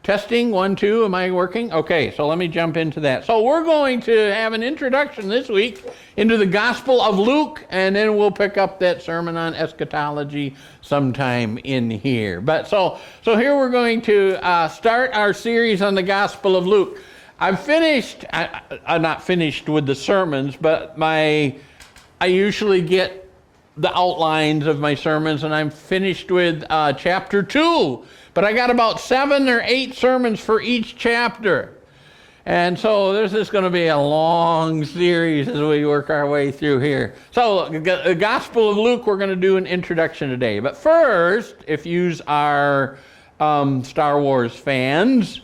Testing, 1, 2, am I working? Okay, so let me jump into that. So we're going to have an introduction this week into the Gospel of Luke, and then we'll pick up that sermon on eschatology sometime in here. But so here we're going to start our series on the Gospel of Luke. I'm not finished with the sermons, but I usually get the outlines of my sermons, and I'm finished with chapter 2. But I got about 7 or 8 sermons for each chapter. And so this is going to be a long series as we work our way through here. So the Gospel of Luke, we're going to do an introduction today. But first, if yous are Star Wars fans,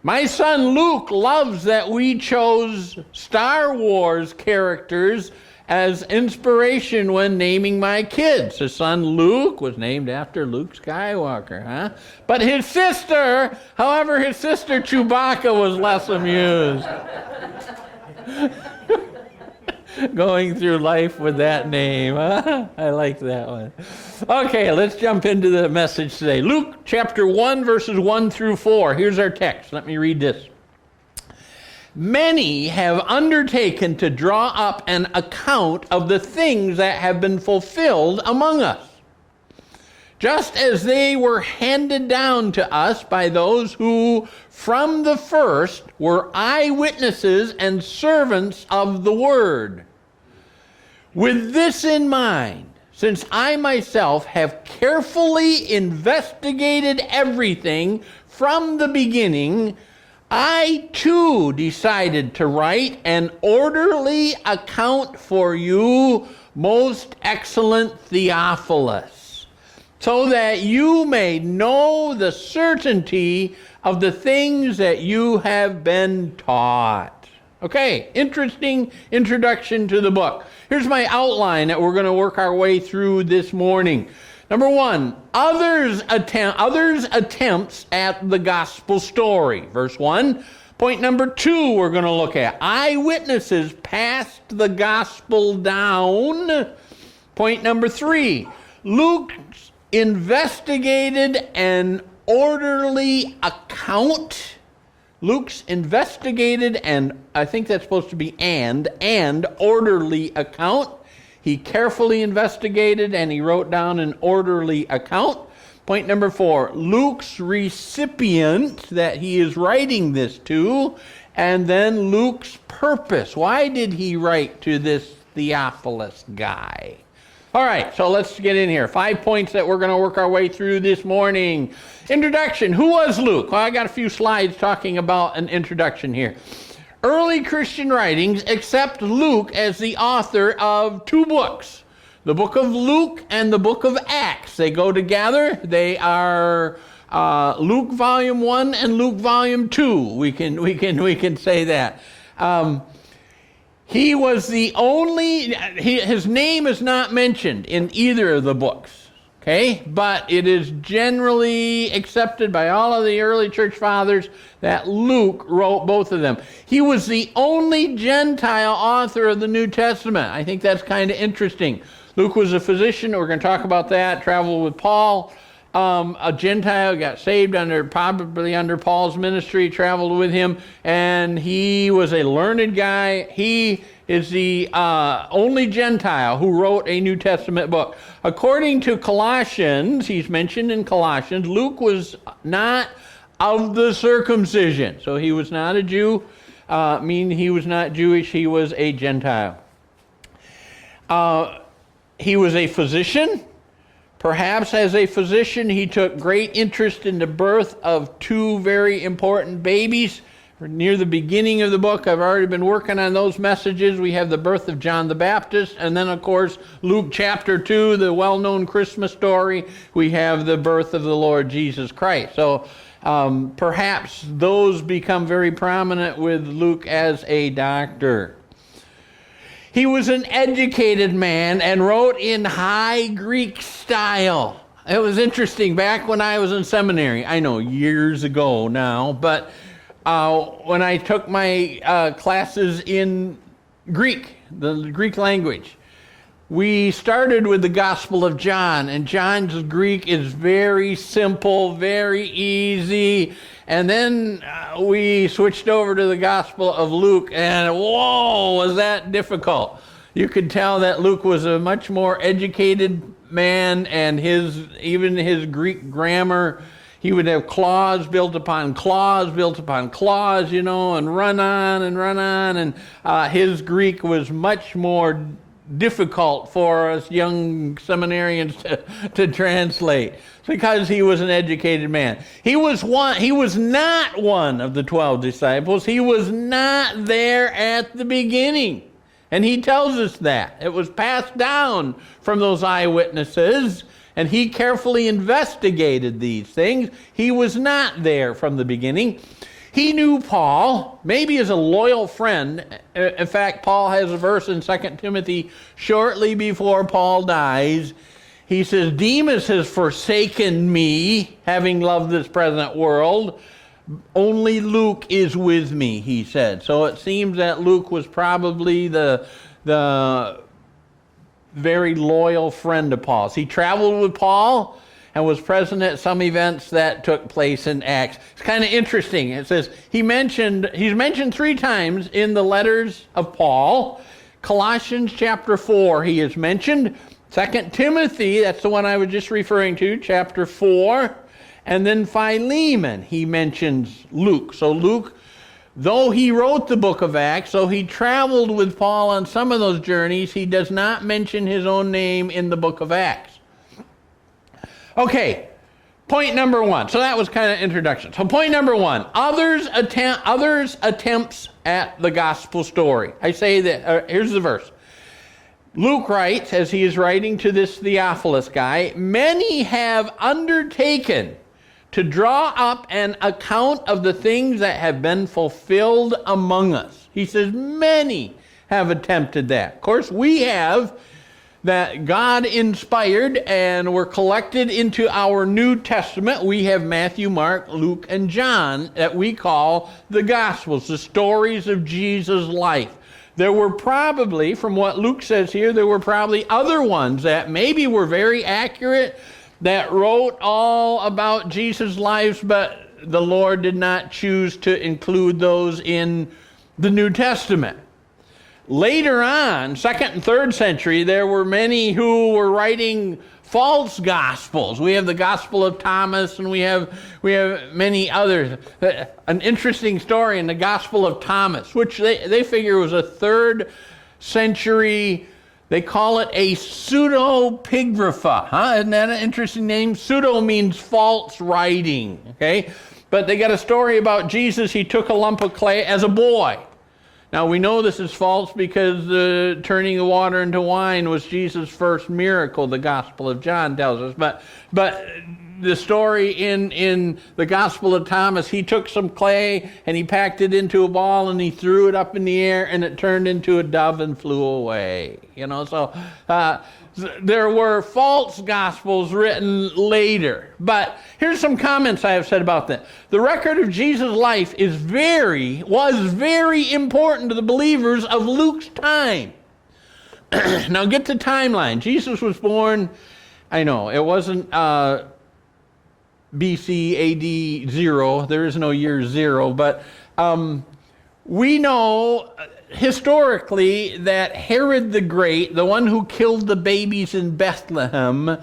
my son Luke loves that we chose Star Wars characters as inspiration when naming my kids. His son Luke was named after Luke Skywalker, huh? But his sister Chewbacca was less amused. Going through life with that name, huh? I like that one. Okay, let's jump into the message today. Luke chapter 1, verses 1 through 4. Here's our text. Let me read this. Many have undertaken to draw up an account of the things that have been fulfilled among us, just as they were handed down to us by those who from the first were eyewitnesses and servants of the word. With this in mind, since I myself have carefully investigated everything from the beginning, I too decided to write an orderly account for you, most excellent Theophilus, so that you may know the certainty of the things that you have been taught. Okay, interesting introduction to the book. Here's my outline that we're going to work our way through this morning. Number 1, others' attempts at the gospel story. Verse 1. Point number 2 we're going to look at. Eyewitnesses passed the gospel down. Point number 3. Luke's investigated and orderly account. Luke's investigated and, I think that's supposed to be and orderly account. He carefully investigated and he wrote down an orderly account. Point number 4, Luke's recipient that he is writing this to, and then Luke's purpose. Why did he write to this Theophilus guy? All right, so let's get in here. 5 points that we're going to work our way through this morning. Introduction. Who was Luke? Well, I got a few slides talking about an introduction here. Early Christian writings accept Luke as the author of 2 books, the book of Luke and the book of Acts. They go together. They are Luke volume 1 and Luke volume 2. We can say that. He was the only. His name is not mentioned in either of the books. Okay, but it is generally accepted by all of the early church fathers that Luke wrote both of them. He was the only Gentile author of the New Testament. I think that's kind of interesting. Luke was a physician. We're going to talk about that. Traveled with Paul. A Gentile, got saved probably under Paul's ministry, traveled with him, and he was a learned guy. He is the only Gentile who wrote a New Testament book. According to Colossians, he's mentioned in Colossians, Luke was not of the circumcision. So he was not a Jew, he was not Jewish, he was a Gentile. He was a physician. Perhaps as a physician, he took great interest in the birth of 2 very important babies. Near the beginning of the book, I've already been working on those messages. We have the birth of John the Baptist, and then, of course, Luke chapter 2, the well-known Christmas story, we have the birth of the Lord Jesus Christ. So perhaps those become very prominent with Luke as a doctor. He was an educated man and wrote in high Greek style. It was interesting. Back when I was in seminary, I know years ago now, but when I took my classes in Greek, the Greek language, we started with the Gospel of John, and John's Greek is very simple, very easy. And then we switched over to the Gospel of Luke, and whoa, was that difficult. You could tell that Luke was a much more educated man, and even his Greek grammar, he would have clause built upon clause, and run on and run on. And his Greek was much more difficult for us young seminarians to translate. It's because he was an educated man. He was not one of the 12 disciples. He was not there at the beginning. And he tells us that. It was passed down from those eyewitnesses, and he carefully investigated these things. He was not there from the beginning. He knew Paul, maybe as a loyal friend. In fact, Paul has a verse in 2 Timothy shortly before Paul dies. He says, Demas has forsaken me, having loved this present world. Only Luke is with me, he said. So it seems that Luke was probably the very loyal friend of Paul's. He traveled with Paul and was present at some events that took place in Acts. It's kind of interesting. It says he's mentioned 3 times in the letters of Paul. Colossians chapter 4 he is mentioned. 2 Timothy, that's the one I was just referring to, chapter 4. And then Philemon, he mentions Luke. So Luke, though he wrote the book of Acts, so he traveled with Paul on some of those journeys, he does not mention his own name in the book of Acts. Okay, point number 1. So that was kind of introduction. So point number 1, others' attempts at the gospel story. I say that, here's the verse. Luke writes, as he is writing to this Theophilus guy, many have undertaken to draw up an account of the things that have been fulfilled among us. He says many have attempted that. Of course, we have that God inspired and were collected into our New Testament. We have Matthew, Mark, Luke, and John that we call the Gospels, the stories of Jesus' life. There were probably, from what Luke says here, there were probably other ones that maybe were very accurate, that wrote all about Jesus' lives, but the Lord did not choose to include those in the New Testament. Later on, 2nd and 3rd century, there were many who were writing false gospels. We have the Gospel of Thomas, and we have many others. An interesting story in the Gospel of Thomas, which they figure was a 3rd century. They call it a pseudepigrapha. Isn't that an interesting name? Pseudo means false writing. Okay, but they got a story about Jesus. He took a lump of clay as a boy. Now we know this is false because turning the water into wine was Jesus' first miracle. The Gospel of John tells us. But the story in the Gospel of Thomas, he took some clay and he packed it into a ball and he threw it up in the air and it turned into a dove and flew away. So there were false gospels written later. But here's some comments I have said about that. The record of Jesus' life was very important to the believers of Luke's time. Now get the timeline. Jesus was born, I know, it wasn't BC, AD 0. There is no year 0. But we know historically that Herod the Great, the one who killed the babies in Bethlehem,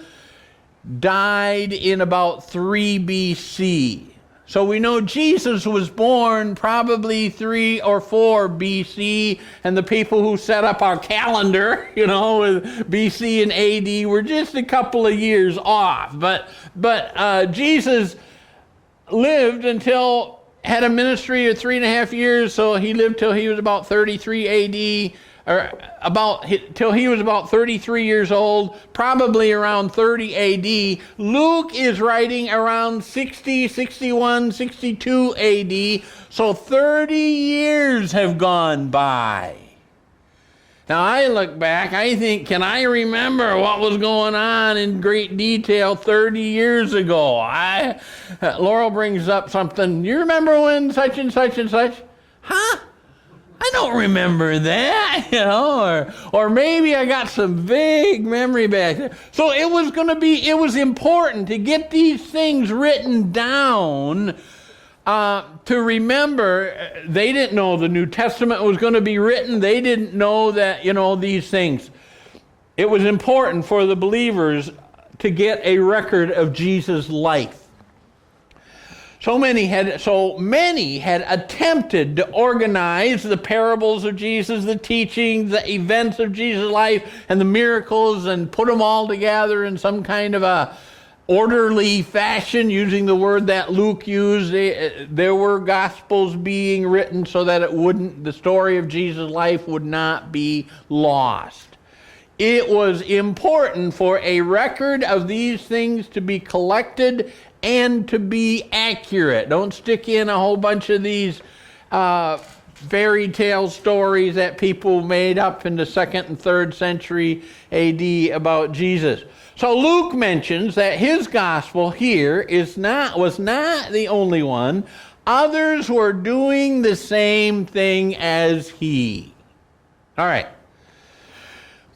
died in about 3 BC. So we know Jesus was born probably 3 or 4 BC, and the people who set up our calendar, with BC and AD were just a couple of years off. But Jesus lived had a ministry of 3.5 years, so he lived till he was about 33 AD, or till he was about 33 years old, probably around 30 AD. Luke is writing around 60, 61, 62 AD, so 30 years have gone by. Now I look back, I think, can I remember what was going on in great detail 30 years ago? Laurel brings up something. You remember when such and such and such? Huh? I don't remember that, or maybe I got some vague memory back. So it was important to get these things written down to remember, they didn't know the New Testament was going to be written. They didn't know that, these things. It was important for the believers to get a record of Jesus' life. So many had attempted to organize the parables of Jesus, the teachings, the events of Jesus' life, and the miracles, and put them all together in some kind of a orderly fashion, using the word that Luke used. There were gospels being written so that the story of Jesus' life would not be lost. It was important for a record of these things to be collected and to be accurate. Don't stick in a whole bunch of these fairy tale stories that people made up in the 2nd and 3rd century AD about Jesus. So Luke mentions that his gospel here was not the only one. Others were doing the same thing as he. All right.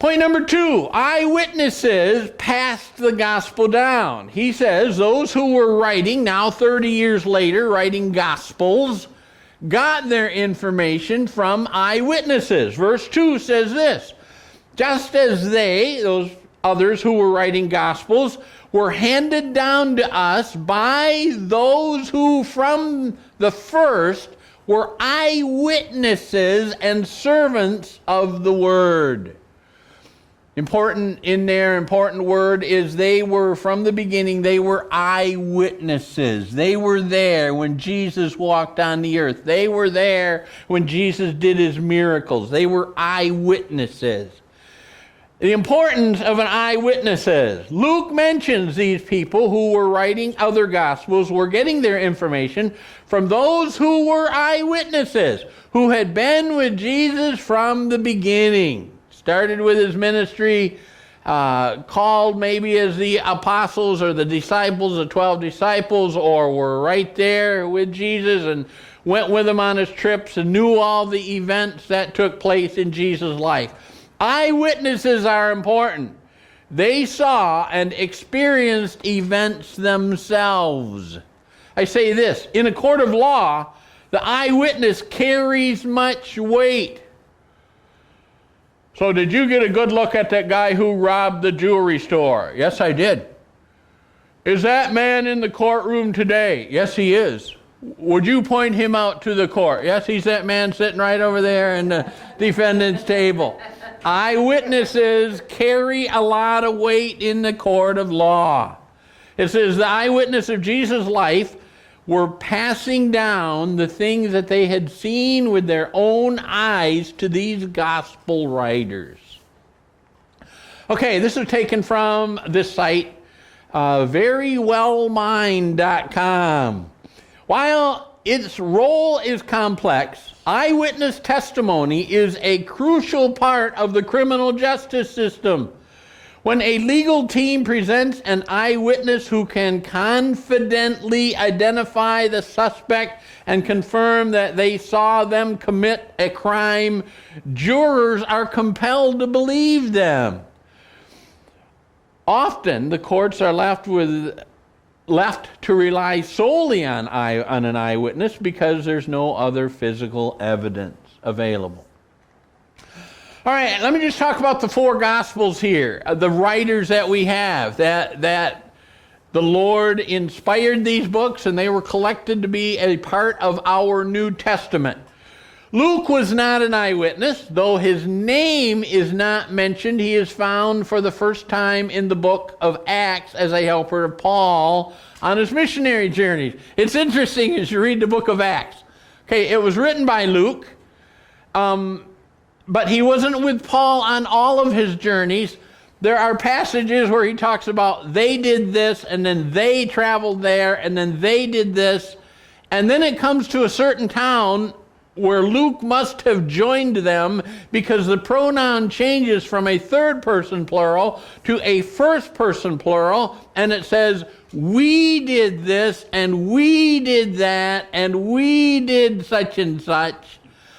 Point number 2, eyewitnesses passed the gospel down. He says those who were writing, now 30 years later, writing gospels, got their information from eyewitnesses. Verse 2 says this, just as those others who were writing gospels, were handed down to us by those who from the first were eyewitnesses and servants of the word. Important word is they were, from the beginning, they were eyewitnesses. They were there when Jesus walked on the earth. They were there when Jesus did his miracles. They were eyewitnesses. The importance of an eyewitness is, Luke mentions these people who were writing other gospels were getting their information from those who were eyewitnesses, who had been with Jesus from the beginning. Started with his ministry, called maybe as the apostles or the disciples, the 12 disciples, or were right there with Jesus and went with him on his trips and knew all the events that took place in Jesus' life. Eyewitnesses are important. They saw and experienced events themselves. I say this, in a court of law, the eyewitness carries much weight. So did you get a good look at that guy who robbed the jewelry store? Yes, I did. Is that man in the courtroom today? Yes, he is. Would you point him out to the court? Yes, he's that man sitting right over there in the defendant's table. Eyewitnesses carry a lot of weight in the court of law. It says the eyewitness of Jesus' life were passing down the things that they had seen with their own eyes to these gospel writers. Okay, this is taken from this site, verywellmind.com. While its role is complex, eyewitness testimony is a crucial part of the criminal justice system. When a legal team presents an eyewitness who can confidently identify the suspect and confirm that they saw them commit a crime, jurors are compelled to believe them. Often, the courts are left to rely solely on an eyewitness because there's no other physical evidence available. All right, let me just talk about the 4 Gospels here, the writers that we have, that the Lord inspired these books and they were collected to be a part of our New Testament. Luke was not an eyewitness, though his name is not mentioned. He is found for the first time in the book of Acts as a helper of Paul on his missionary journeys. It's interesting as you read the book of Acts. Okay, it was written by Luke, but he wasn't with Paul on all of his journeys. There are passages where he talks about they did this, and then they traveled there, and then they did this. And then it comes to a certain town where Luke must have joined them because the pronoun changes from a third person plural to a first person plural, and it says, we did this, and we did that, and we did such and such.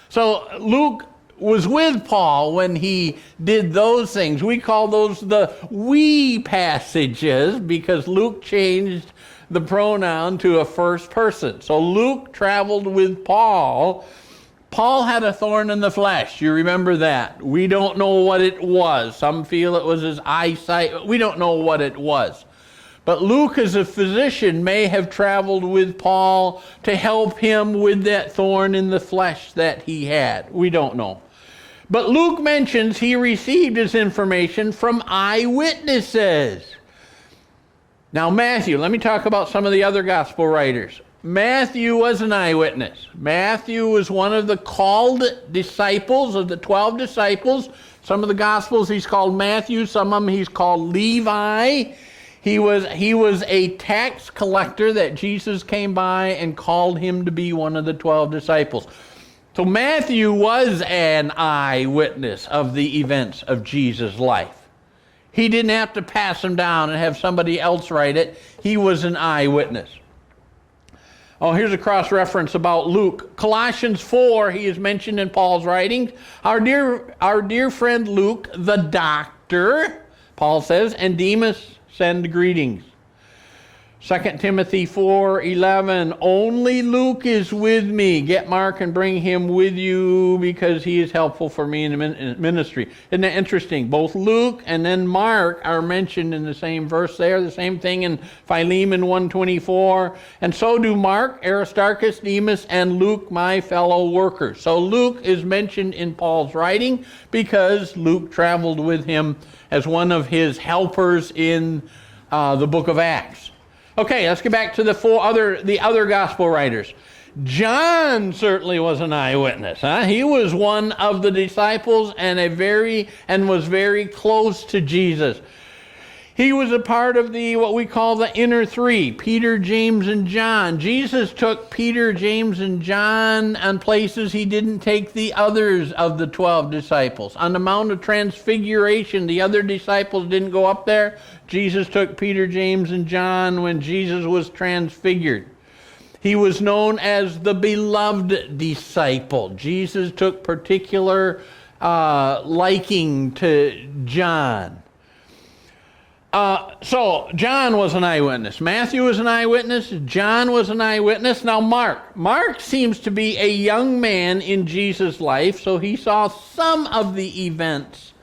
So Luke was with Paul when he did those things. We call those the we passages because Luke changed the pronoun to a first person. So Luke traveled with Paul. Paul had a thorn in the flesh. You remember that. We don't know what it was. Some feel it was his eyesight. We don't know what it was. But Luke, as a physician, may have traveled with Paul to help him with that thorn in the flesh that he had. We don't know. But Luke mentions he received his information from eyewitnesses. Now, Matthew, let me talk about some of the other gospel writers. Matthew was an eyewitness. Matthew was one of the called disciples of the 12 disciples. Some of the gospels he's called Matthew, some of them he's called Levi. He was a tax collector that Jesus came by and called him to be one of the 12 disciples. So Matthew was an eyewitness of the events of Jesus' life. He didn't have to pass them down and have somebody else write it. He was an eyewitness. Oh, here's a cross-reference about Luke. Colossians 4, he is mentioned in Paul's writings. Our dear friend Luke, the doctor, Paul says, and Demas send greetings. 2 Timothy 4:11, only Luke is with me. Get Mark and bring him with you because he is helpful for me in the ministry. Isn't that interesting? Both Luke and then Mark are mentioned in the same verse there. The same thing in Philemon 1:24. And so do Mark, Aristarchus, Demas, and Luke, my fellow workers. So Luke is mentioned in Paul's writing because Luke traveled with him as one of his helpers in the book of Acts. Okay, let's get back to the other gospel writers. John certainly was an eyewitness. He was one of the disciples and was very close to Jesus. He was a part of what we call the inner three, Peter, James, and John. Jesus took Peter, James, and John on places he didn't take the others of the 12 disciples. On the Mount of Transfiguration, the other disciples didn't go up there. Jesus took Peter, James, and John when Jesus was transfigured. He was known as the beloved disciple. Jesus took particular liking to John. So John was an eyewitness. Matthew was an eyewitness. John was an eyewitness. Now Mark. Mark seems to be a young man in Jesus' life, so he saw some of the events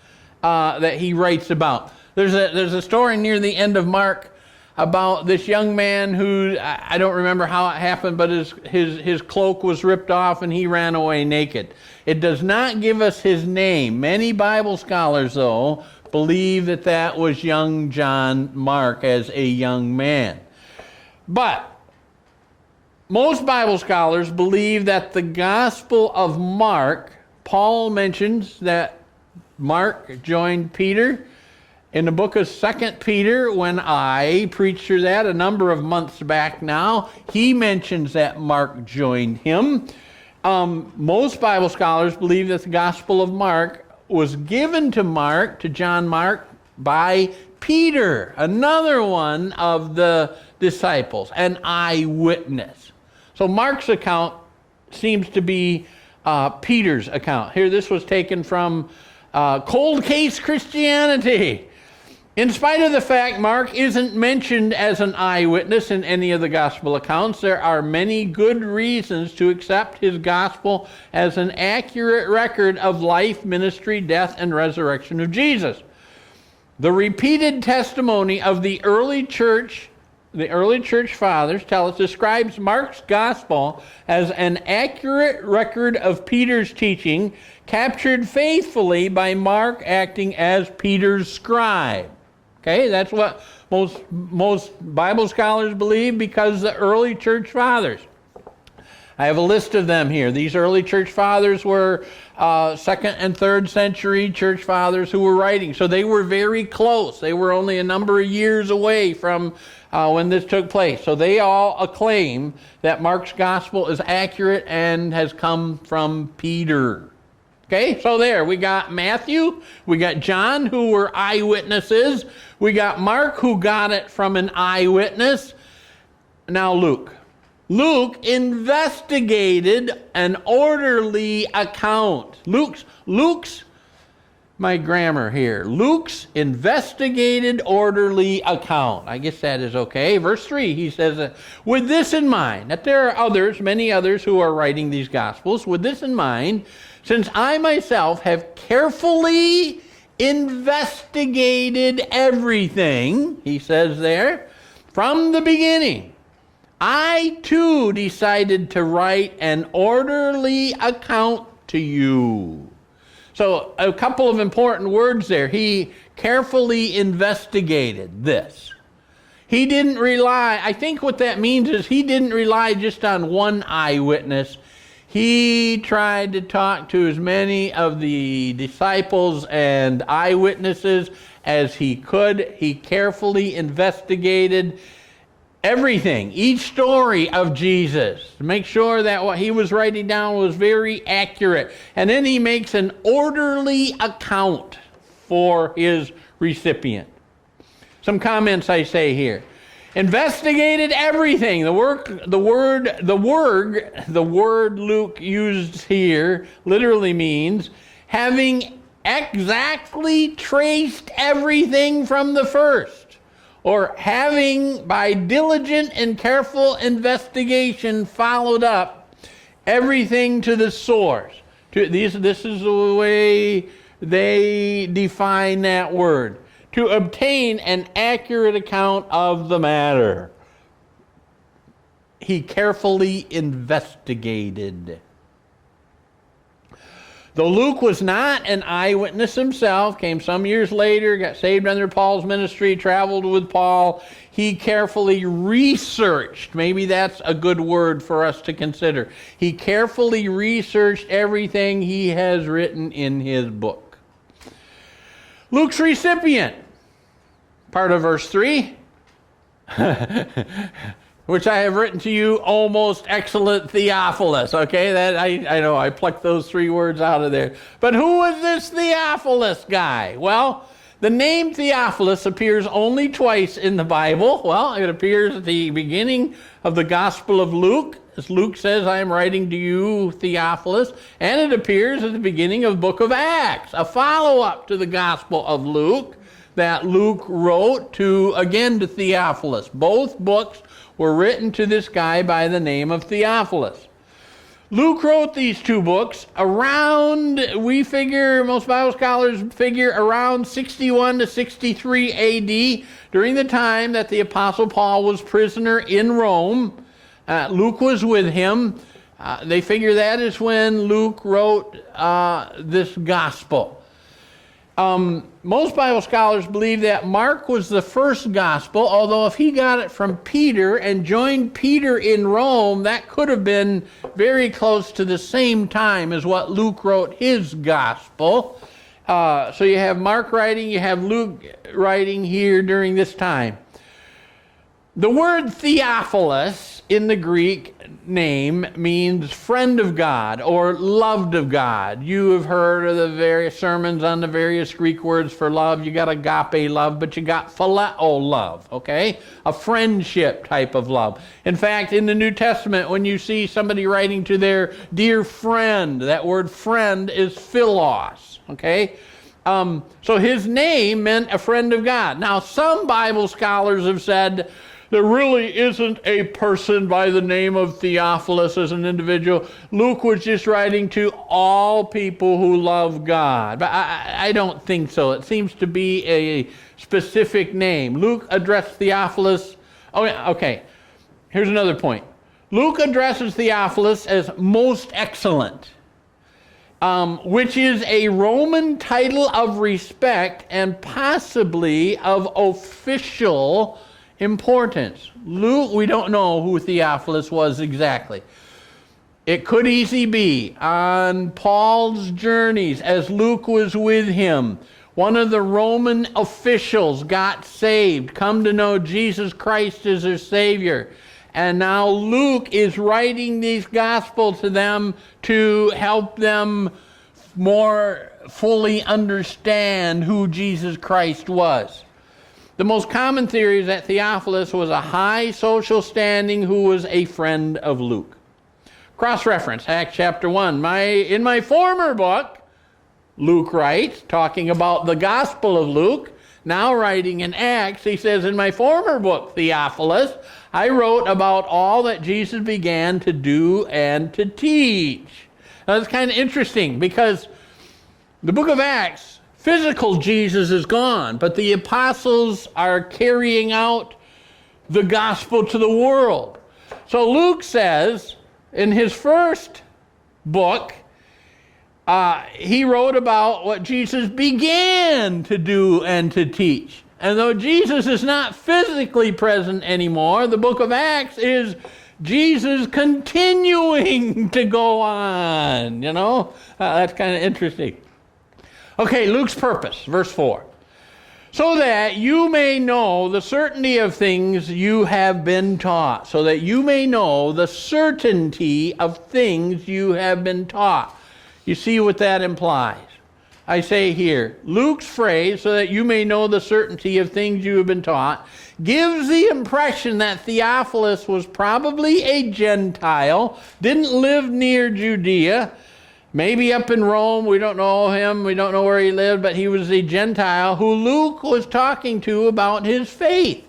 that he writes about. There's a story near the end of Mark about this young man who, I don't remember how it happened, but his cloak was ripped off and he ran away naked. It does not give us his name. Many Bible scholars, though, believe that was young John Mark as a young man. But most Bible scholars believe that the Gospel of Mark, Paul mentions that Mark joined Peter. In the book of 2 Peter, when I preached through that a number of months back now, he mentions that Mark joined him. Most Bible scholars believe that the Gospel of Mark was given to John Mark, by Peter, another one of the disciples, an eyewitness. So Mark's account seems to be Peter's account. Here, this was taken from Cold Case Christianity. In spite of the fact Mark isn't mentioned as an eyewitness in any of the gospel accounts, there are many good reasons to accept his gospel as an accurate record of life, ministry, death, and resurrection of Jesus. The repeated testimony of the early church fathers describes Mark's gospel as an accurate record of Peter's teaching, captured faithfully by Mark acting as Peter's scribe. Okay, that's what most Bible scholars believe, because the early church fathers. I have a list of them here. These early church fathers were 2nd and 3rd century church fathers who were writing. So they were very close. They were only a number of years away from when this took place. So they all acclaim that Mark's gospel is accurate and has come from Peter. Okay, so there, we got Matthew, we got John, who were eyewitnesses, we got Mark, who got it from an eyewitness. Now Luke. Luke investigated an orderly account. Luke's my grammar here. Luke's investigated, orderly account. I guess that is okay. Verse 3, he says, with this in mind, that there are others, many others who are writing these Gospels, with this in mind, since I myself have carefully investigated everything, he says there, from the beginning, I too decided to write an orderly account to you. So a couple of important words there. He carefully investigated this. He didn't rely, I think what that means is he didn't rely just on one eyewitness. He tried to talk to as many of the disciples and eyewitnesses as he could. He carefully investigated everything, each story of Jesus, to make sure that what he was writing down was very accurate. And then he makes an orderly account for his recipient. Some comments I say here. Investigated everything. The word Luke used here literally means having exactly traced everything from the first, or having by diligent and careful investigation followed up everything to the source. This is the way they define that word. To obtain an accurate account of the matter. He carefully investigated. Though Luke was not an eyewitness himself, came some years later, got saved under Paul's ministry, traveled with Paul, he carefully researched. Maybe that's a good word for us to consider. He carefully researched everything he has written in his book. Luke's recipient, part of verse 3, which I have written to you, O most excellent Theophilus. Okay, that I know I plucked those three words out of there. But who was this Theophilus guy? Well, the name Theophilus appears only twice in the Bible. Well, it appears at the beginning of the Gospel of Luke, as Luke says, I am writing to you, Theophilus, and it appears at the beginning of the book of Acts, a follow-up to the Gospel of Luke that Luke wrote to Theophilus. Both books were written to this guy by the name of Theophilus. Luke wrote these two books around, most Bible scholars figure around 61 to 63 AD, during the time that the Apostle Paul was prisoner in Rome. Luke was with him. They figure that is when Luke wrote this gospel. Most Bible scholars believe that Mark was the first gospel, although if he got it from Peter and joined Peter in Rome, that could have been very close to the same time as what Luke wrote his gospel. So you have Mark writing, you have Luke writing here during this time. The word Theophilus in the Greek name means friend of God or loved of God. You have heard of the various sermons on the various Greek words for love. You got agape love, but you got phileo love, okay? A friendship type of love. In fact, in the New Testament, when you see somebody writing to their dear friend, that word friend is philos, okay? So his name meant a friend of God. Now, some Bible scholars have said there really isn't a person by the name of Theophilus as an individual. Luke was just writing to all people who love God. But I don't think so. It seems to be a specific name. Luke addressed Theophilus. Oh, yeah, okay. Here's another point. Luke addresses Theophilus as most excellent, which is a Roman title of respect and possibly of official importance. Luke, we don't know who Theophilus was exactly. It could easily be on Paul's journeys as Luke was with him. One of the Roman officials got saved, come to know Jesus Christ as their Savior. And now Luke is writing these Gospels to them to help them more fully understand who Jesus Christ was. The most common theory is that Theophilus was a high social standing who was a friend of Luke. Cross-reference, Acts chapter 1. In my former book, Luke writes, talking about the Gospel of Luke, now writing in Acts, he says, in my former book, Theophilus, I wrote about all that Jesus began to do and to teach. Now, that's kind of interesting because the book of Acts, physical Jesus is gone, but the apostles are carrying out the gospel to the world. So Luke says in his first book, he wrote about what Jesus began to do and to teach. And though Jesus is not physically present anymore, the book of Acts is Jesus continuing to go on. That's kind of interesting. Okay, Luke's purpose, verse 4. So that you may know the certainty of things you have been taught. So that you may know the certainty of things you have been taught. You see what that implies. I say here, Luke's phrase, so that you may know the certainty of things you have been taught, gives the impression that Theophilus was probably a Gentile, didn't live near Judea, maybe up in Rome. We don't know him. We don't know where he lived, but he was a Gentile who Luke was talking to about his faith.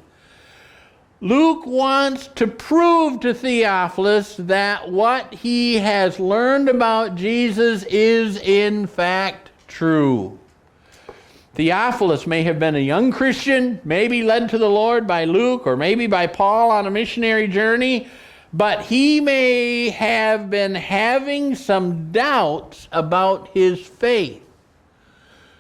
Luke wants to prove to Theophilus that what he has learned about Jesus is in fact true. Theophilus may have been a young Christian, maybe led to the Lord by Luke or maybe by Paul on a missionary journey, but he may have been having some doubts about his faith.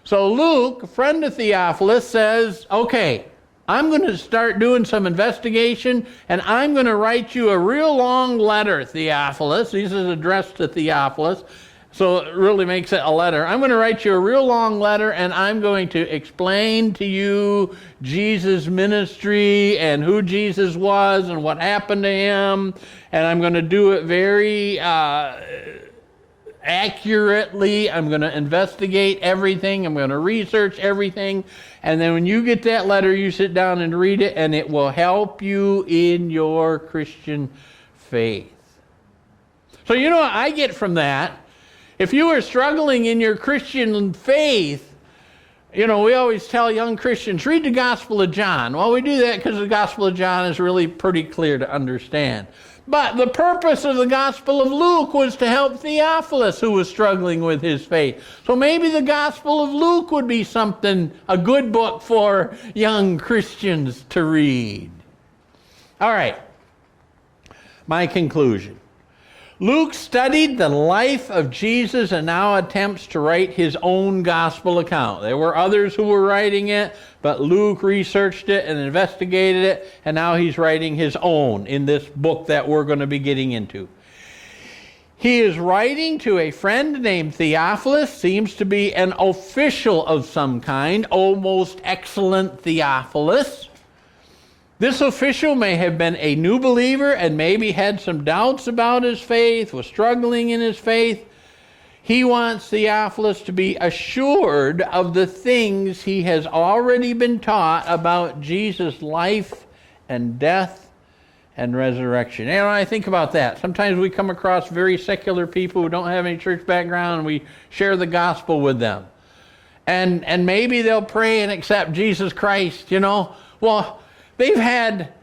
So Luke, a friend of Theophilus, says, okay, I'm going to start doing some investigation, and I'm going to write you a real long letter, Theophilus. This is addressed to Theophilus, so it really makes it a letter. I'm going to write you a real long letter, and I'm going to explain to you Jesus' ministry and who Jesus was and what happened to him, and I'm going to do it very accurately. I'm going to investigate everything. I'm going to research everything. And then when you get that letter, you sit down and read it, and it will help you in your Christian faith. So you know what I get from that? If you are struggling in your Christian faith, we always tell young Christians, read the Gospel of John. Well, we do that because the Gospel of John is really pretty clear to understand. But the purpose of the Gospel of Luke was to help Theophilus, who was struggling with his faith. So maybe the Gospel of Luke would be a good book for young Christians to read. All right, my conclusion. Luke studied the life of Jesus and now attempts to write his own gospel account. There were others who were writing it, but Luke researched it and investigated it, and now he's writing his own in this book that we're going to be getting into. He is writing to a friend named Theophilus, seems to be an official of some kind, O most excellent Theophilus. This official may have been a new believer and maybe had some doubts about his faith, was struggling in his faith. He wants Theophilus to be assured of the things he has already been taught about Jesus' life and death and resurrection. I think about that. Sometimes we come across very secular people who don't have any church background, and we share the gospel with them. And maybe they'll pray and accept Jesus Christ, Well, they've had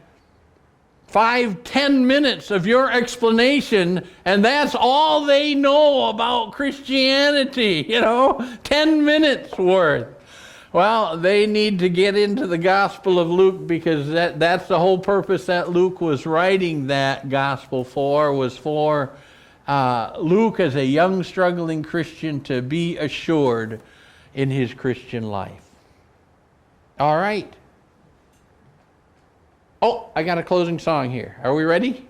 5-10 minutes of your explanation, and that's all they know about Christianity, 10 minutes worth. Well, they need to get into the Gospel of Luke, because that's the whole purpose that Luke was writing that gospel for, was for Luke as a young struggling Christian to be assured in his Christian life. All right. Oh, I got a closing song here. Are we ready?